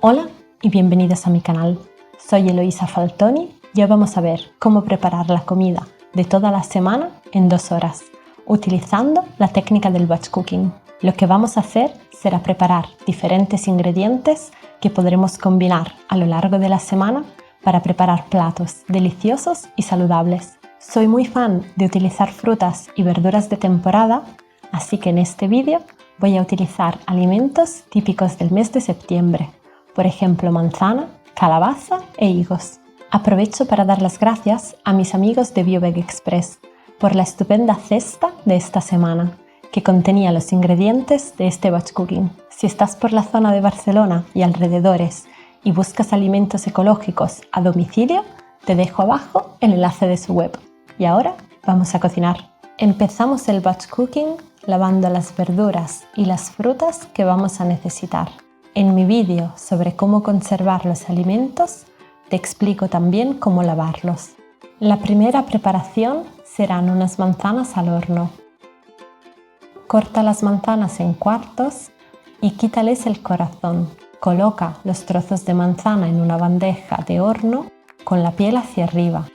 Hola y bienvenidos a mi canal. Soy Eloisa Faltoni y hoy vamos a ver cómo preparar la comida de toda la semana en 2 horas, utilizando la técnica del batch cooking. Lo que vamos a hacer será preparar diferentes ingredientes que podremos combinar a lo largo de la semana para preparar platos deliciosos y saludables. Soy muy fan de utilizar frutas y verduras de temporada, así que en este vídeo voy a utilizar alimentos típicos del mes de septiembre, por ejemplo manzana, calabaza e higos. Aprovecho para dar las gracias a mis amigos de BioVeg Express por la estupenda cesta de esta semana, que contenía los ingredientes de este batch cooking. Si estás por la zona de Barcelona y alrededores y buscas alimentos ecológicos a domicilio, te dejo abajo el enlace de su web. Y ahora vamos a cocinar. Empezamos el batch cooking lavando las verduras y las frutas que vamos a necesitar. En mi vídeo sobre cómo conservar los alimentos, te explico también cómo lavarlos. La primera preparación serán unas manzanas al horno. Corta las manzanas en cuartos y quítales el corazón. Coloca los trozos de manzana en una bandeja de horno con la piel hacia arriba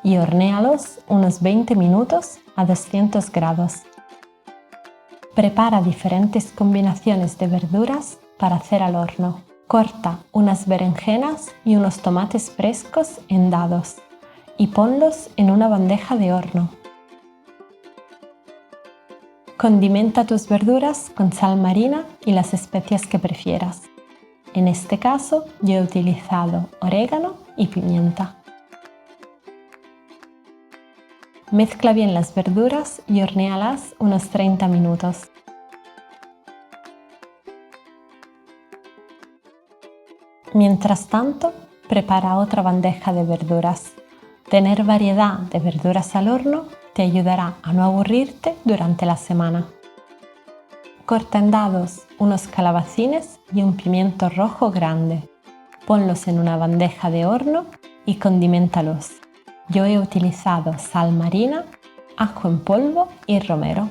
y hornéalos unos 20 minutos a 200 grados. Prepara diferentes combinaciones de verduras para hacer al horno. Corta unas berenjenas y unos tomates frescos en dados y ponlos en una bandeja de horno. Condimenta tus verduras con sal marina y las especias que prefieras. En este caso yo he utilizado orégano y pimienta. Mezcla bien las verduras y hornéalas unos 30 minutos. Mientras tanto, prepara otra bandeja de verduras. Tener variedad de verduras al horno te ayudará a no aburrirte durante la semana. Corta en dados unos calabacines y un pimiento rojo grande. Ponlos en una bandeja de horno y condimentalos. Yo he utilizado sal marina, ajo en polvo y romero.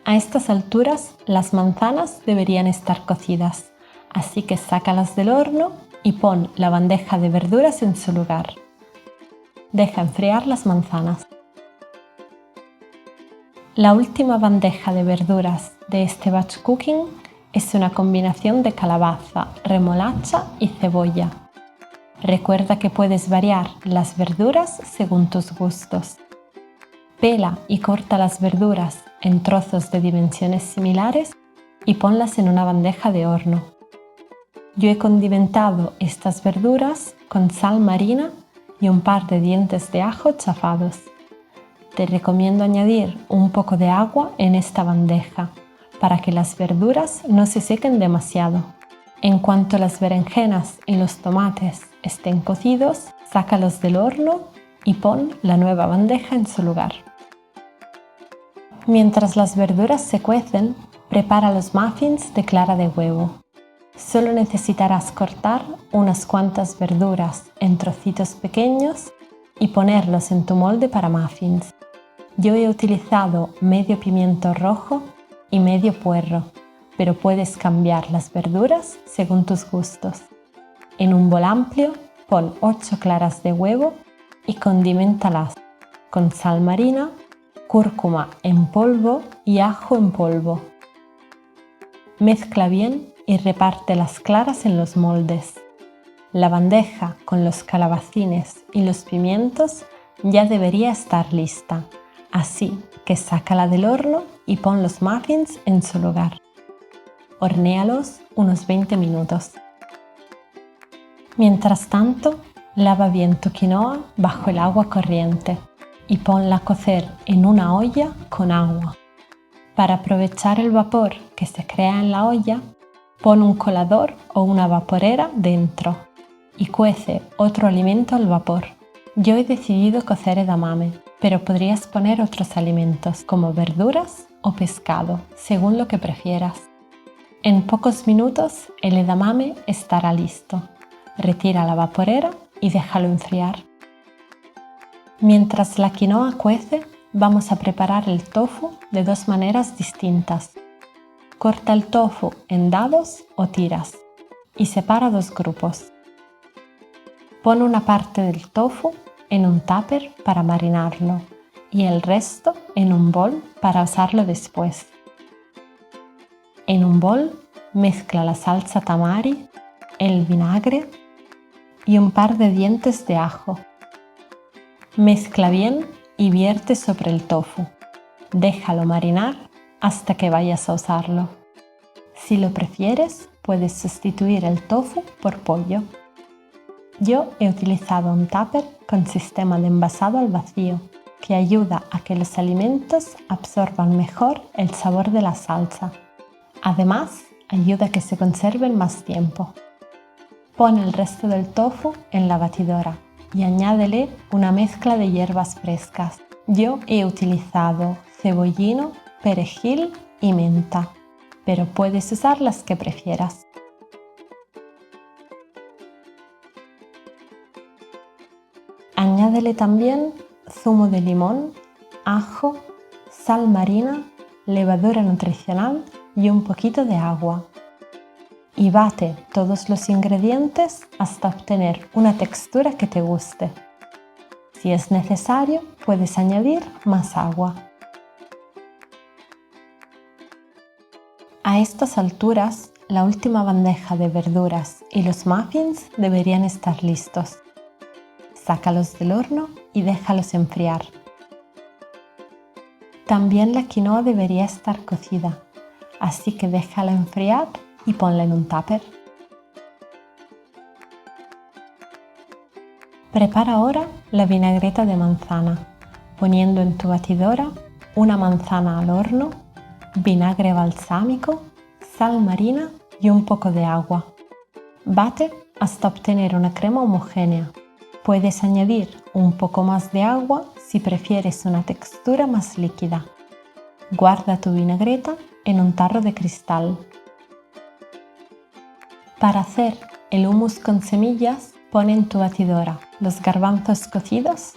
A estas alturas las manzanas deberían estar cocidas, así que sácalas del horno y pon la bandeja de verduras en su lugar. Deja enfriar las manzanas. La última bandeja de verduras de este batch cooking es una combinación de calabaza, remolacha y cebolla. Recuerda que puedes variar las verduras según tus gustos. Pela y corta las verduras en trozos de dimensiones similares y ponlas en una bandeja de horno. Yo he condimentado estas verduras con sal marina y un par de dientes de ajo chafados. Te recomiendo añadir un poco de agua en esta bandeja para que las verduras no se sequen demasiado. En cuanto las berenjenas y los tomates estén cocidos, sácalos del horno y pon la nueva bandeja en su lugar. Mientras las verduras se cuecen, prepara los muffins de clara de huevo. Solo necesitarás cortar unas cuantas verduras en trocitos pequeños y ponerlos en tu molde para muffins. Yo he utilizado medio pimiento rojo y medio puerro, pero puedes cambiar las verduras según tus gustos. En un bol amplio pon 8 claras de huevo y condimentalas con sal marina, cúrcuma en polvo y ajo en polvo. Mezcla bien y reparte las claras en los moldes. La bandeja con los calabacines y los pimientos ya debería estar lista, así que sácala del horno y pon los muffins en su lugar. Hornéalos unos 20 minutos. Mientras tanto, lava bien tu quinoa bajo el agua corriente y ponla a cocer en una olla con agua. Para aprovechar el vapor que se crea en la olla, pon un colador o una vaporera dentro y cuece otro alimento al vapor. Yo he decidido cocer edamame, pero podrías poner otros alimentos como verduras o pescado, según lo que prefieras. En pocos minutos el edamame estará listo. Retira la vaporera y déjalo enfriar. Mientras la quinoa cuece, vamos a preparar el tofu de 2 maneras distintas. Corta el tofu en dados o tiras y separa dos grupos. Pon una parte del tofu en un tupper para marinarlo y el resto en un bol para usarlo después. En un bol mezcla la salsa tamari, el vinagre y un par de dientes de ajo. Mezcla bien y vierte sobre el tofu. Déjalo marinar hasta que vayas a usarlo. Si lo prefieres, puedes sustituir el tofu por pollo. Yo he utilizado un tupper con sistema de envasado al vacío, que ayuda a que los alimentos absorban mejor el sabor de la salsa. Además, ayuda a que se conserven más tiempo. Pon el resto del tofu en la batidora y añádele una mezcla de hierbas frescas. Yo he utilizado cebollino, perejil y menta, pero puedes usar las que prefieras. Añádele también zumo de limón, ajo, sal marina, levadura nutricional y un poquito de agua. Y bate todos los ingredientes hasta obtener una textura que te guste. Si es necesario, puedes añadir más agua. A estas alturas, la última bandeja de verduras y los muffins deberían estar listos. Sácalos del horno y déjalos enfriar. También la quinoa debería estar cocida, así que déjala enfriar y ponla en un tupper. Prepara ahora la vinagreta de manzana, poniendo en tu batidora una manzana al horno, vinagre balsámico, sal marina y un poco de agua. Bate hasta obtener una crema homogénea. Puedes añadir un poco más de agua si prefieres una textura más líquida. Guarda tu vinagreta en un tarro de cristal. Para hacer el hummus con semillas, pon en tu batidora los garbanzos cocidos,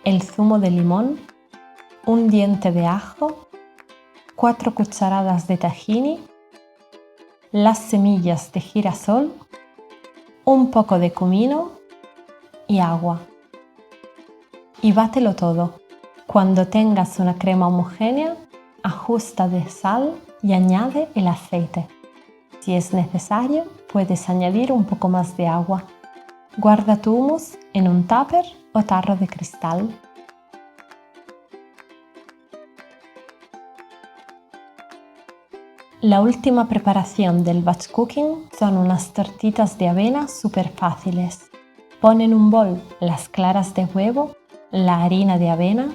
el zumo de limón, un diente de ajo, 4 cucharadas de tahini, las semillas de girasol, un poco de comino y agua. Y bátelo todo. Cuando tengas una crema homogénea, ajusta de sal y añade el aceite. Si es necesario, puedes añadir un poco más de agua. Guarda tu hummus en un tupper o tarro de cristal. La última preparación del batch cooking son unas tortitas de avena súper fáciles. Pon en un bol las claras de huevo, la harina de avena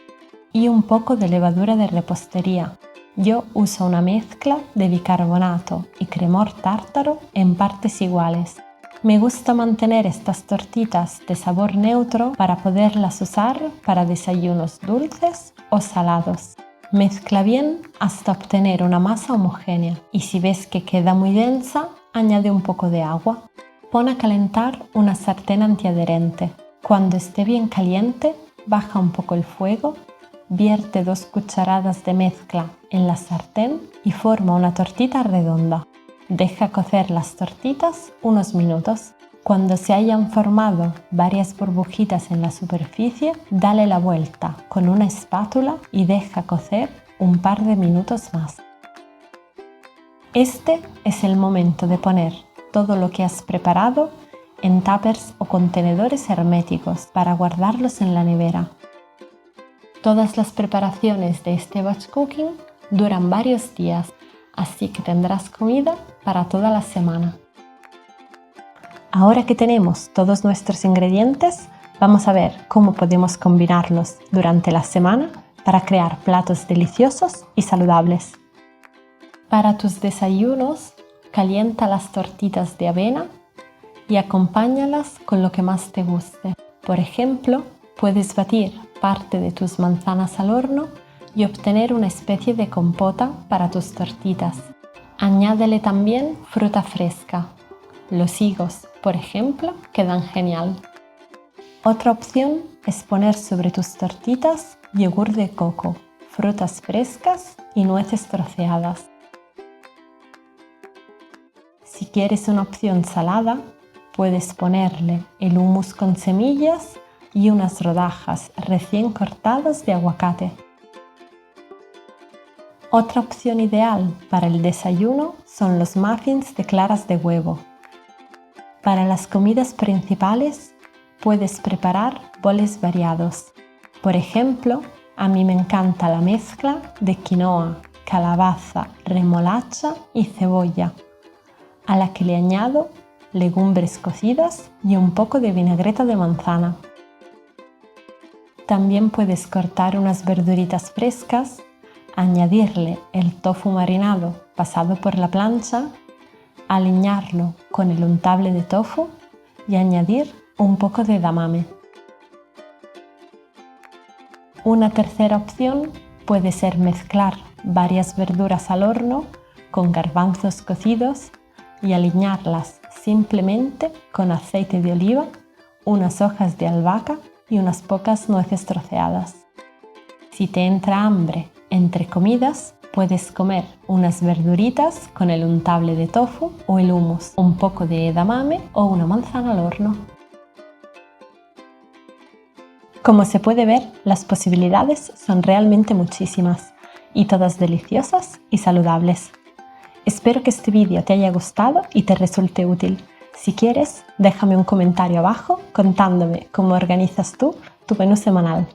y un poco de levadura de repostería. Yo uso una mezcla de bicarbonato y cremor tártaro en partes iguales. Me gusta mantener estas tortitas de sabor neutro para poderlas usar para desayunos dulces o salados. Mezcla bien hasta obtener una masa homogénea y si ves que queda muy densa, añade un poco de agua. Pon a calentar una sartén antiadherente. Cuando esté bien caliente, baja un poco el fuego. Vierte 2 cucharadas de mezcla en la sartén y forma una tortita redonda. Deja cocer las tortitas unos minutos. Cuando se hayan formado varias burbujitas en la superficie, dale la vuelta con una espátula y deja cocer un par de minutos más. Este es el momento de poner todo lo que has preparado en tuppers o contenedores herméticos para guardarlos en la nevera. Todas las preparaciones de este batch cooking duran varios días, así que tendrás comida para toda la semana. Ahora que tenemos todos nuestros ingredientes, vamos a ver cómo podemos combinarlos durante la semana para crear platos deliciosos y saludables. Para tus desayunos, calienta las tortitas de avena y acompáñalas con lo que más te guste. Por ejemplo, puedes batir parte de tus manzanas al horno y obtener una especie de compota para tus tortitas. Añádele también fruta fresca. Los higos, por ejemplo, quedan genial. Otra opción es poner sobre tus tortitas yogur de coco, frutas frescas y nueces troceadas. Si quieres una opción salada, puedes ponerle el hummus con semillas y unas rodajas recién cortadas de aguacate. Otra opción ideal para el desayuno son los muffins de claras de huevo. Para las comidas principales, puedes preparar boles variados. Por ejemplo, a mí me encanta la mezcla de quinoa, calabaza, remolacha y cebolla, a la que le añado legumbres cocidas y un poco de vinagreta de manzana. También puedes cortar unas verduritas frescas, añadirle el tofu marinado pasado por la plancha, aliñarlo con el untable de tofu y añadir un poco de edamame. Una tercera opción puede ser mezclar varias verduras al horno con garbanzos cocidos y aliñarlas simplemente con aceite de oliva, unas hojas de albahaca y unas pocas nueces troceadas. Si te entra hambre entre comidas, puedes comer unas verduritas con el untable de tofu o el hummus, un poco de edamame o una manzana al horno. Como se puede ver, las posibilidades son realmente muchísimas y todas deliciosas y saludables. Espero que este vídeo te haya gustado y te resulte útil. Si quieres, déjame un comentario abajo contándome cómo organizas tú tu menú semanal.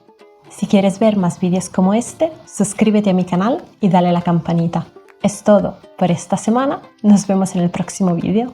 Si quieres ver más vídeos como este, suscríbete a mi canal y dale a la campanita. Es todo por esta semana. Nos vemos en el próximo vídeo.